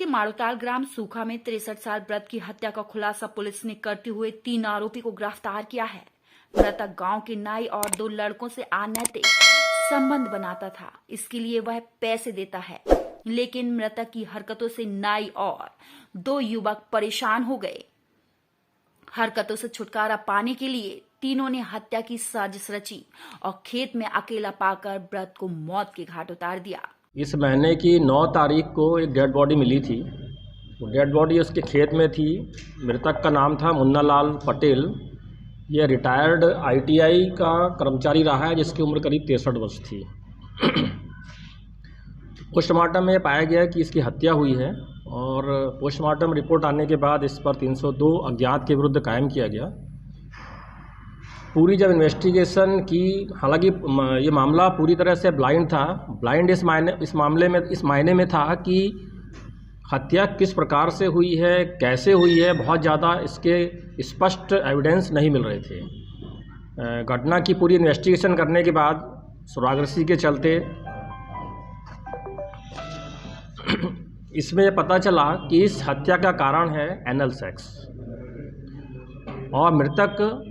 माड़ोताल ग्राम सूखा में 63 साल व्रत की हत्या का खुलासा पुलिस ने करते हुए 3 आरोपी को गिरफ्तार किया है। मृतक गांव के नाई और 2 लड़कों से अनैतिक संबंध बनाता था, इसके लिए वह पैसे देता है, लेकिन मृतक की हरकतों से नाई और 2 युवक परेशान हो गए। हरकतों से छुटकारा पाने के लिए तीनों ने हत्या की साजिश रची और खेत में अकेला पाकर व्रत को मौत के घाट उतार दिया। इस महीने की 9 तारीख को एक डेड बॉडी मिली थी। वो डेड बॉडी उसके खेत में थी। मृतक का नाम था मुन्ना लाल पटेल। यह रिटायर्ड ITI का कर्मचारी रहा है, जिसकी उम्र करीब 63 वर्ष थी। पोस्टमार्टम में पाया गया कि इसकी हत्या हुई है और पोस्टमार्टम रिपोर्ट आने के बाद इस पर 302 अज्ञात के विरुद्ध कायम किया गया। पूरी जब इन्वेस्टिगेशन की, हालांकि ये मामला पूरी तरह से ब्लाइंड था। ब्लाइंड इस मायने में था कि हत्या किस प्रकार से हुई है, कैसे हुई है, बहुत ज़्यादा इसके स्पष्ट एविडेंस नहीं मिल रहे थे। घटना की पूरी इन्वेस्टिगेशन करने के बाद सुरागरसी के चलते इसमें पता चला कि इस हत्या का कारण है एनल सेक्स और मृतक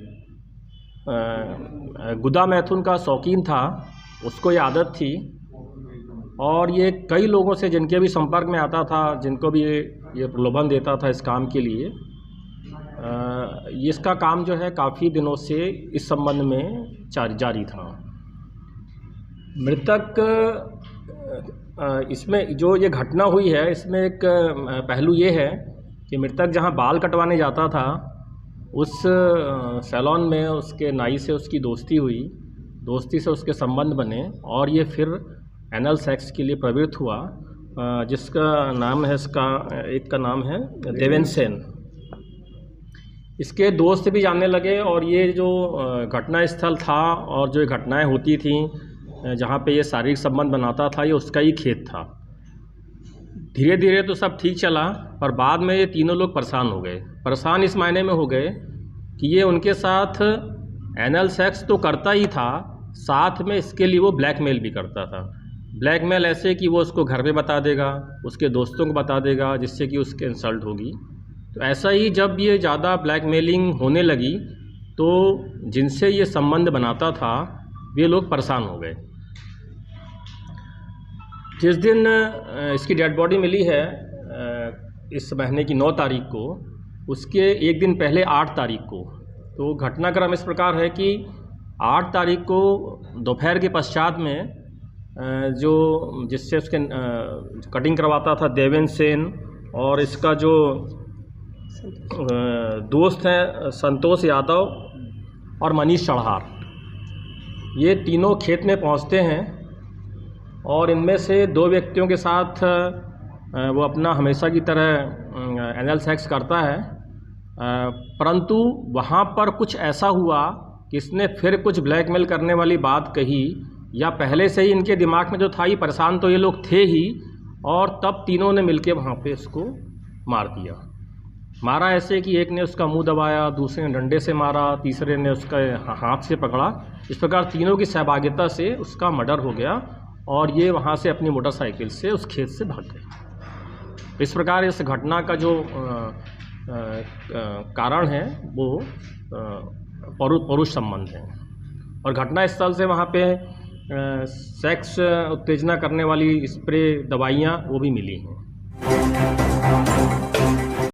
गुदा मैथुन का शौकीन था। उसको ये आदत थी और ये कई लोगों से जिनके भी संपर्क में आता था, जिनको भी ये प्रलोभन देता था इस काम के लिए। इसका काम जो है काफ़ी दिनों से इस संबंध में जारी था। मृतक इसमें जो ये घटना हुई है, इसमें एक पहलू ये है कि मृतक जहाँ बाल कटवाने जाता था, उस सैलून में उसके नाई से उसकी दोस्ती हुई। दोस्ती से उसके संबंध बने और ये फिर एनल सेक्स के लिए प्रवृत्त हुआ, जिसका नाम है, एक का नाम है देवेंद्र सेन। इसके दोस्त भी जानने लगे और ये जो घटना स्थल था और जो घटनाएं होती थीं जहाँ पे ये शारीरिक संबंध बनाता था, ये उसका ही खेत था। धीरे धीरे तो सब ठीक चला, पर बाद में ये तीनों लोग परेशान हो गए। परेशान इस मायने में हो गए कि ये उनके साथ एनल सेक्स तो करता ही था, साथ में इसके लिए वो ब्लैकमेल भी करता था। ब्लैकमेल ऐसे कि वो उसको घर पे बता देगा, उसके दोस्तों को बता देगा, जिससे कि उसके इंसल्ट होगी। तो ऐसा ही जब ये ज़्यादा ब्लैकमेलिंग होने लगी तो जिनसे ये संबंध बनाता था वे लोग परेशान हो गए। जिस दिन इसकी डेड बॉडी मिली है इस महीने की 9 तारीख को, उसके एक दिन पहले 8 तारीख को, तो घटनाक्रम इस प्रकार है कि 8 तारीख को दोपहर के पश्चात में जो जिससे उसके कटिंग करवाता था देवेंद्र सेन और इसका जो दोस्त हैं संतोष यादव और मनीष चढ़ार, ये तीनों खेत में पहुंचते हैं और इनमें से 2 व्यक्तियों के साथ वो अपना हमेशा की तरह एनल सेक्स करता है। परंतु वहाँ पर कुछ ऐसा हुआ कि इसने फिर कुछ ब्लैकमेल करने वाली बात कही, या पहले से ही इनके दिमाग में जो था, ये परेशान तो ये लोग थे ही, और तब तीनों ने मिलके वहाँ पे इसको मार दिया। मारा ऐसे कि एक ने उसका मुंह दबाया, दूसरे ने डंडे से मारा, तीसरे ने उसका हाथ से पकड़ा। इस प्रकार तीनों की सहभागिता से उसका मर्डर हो गया और ये वहाँ से अपनी मोटरसाइकिल से उस खेत से भाग गए। इस प्रकार इस घटना का जो कारण है वो परुष संबंध है और घटना स्थल से वहाँ पे सेक्स उत्तेजना करने वाली स्प्रे दवाइयाँ वो भी मिली हैं।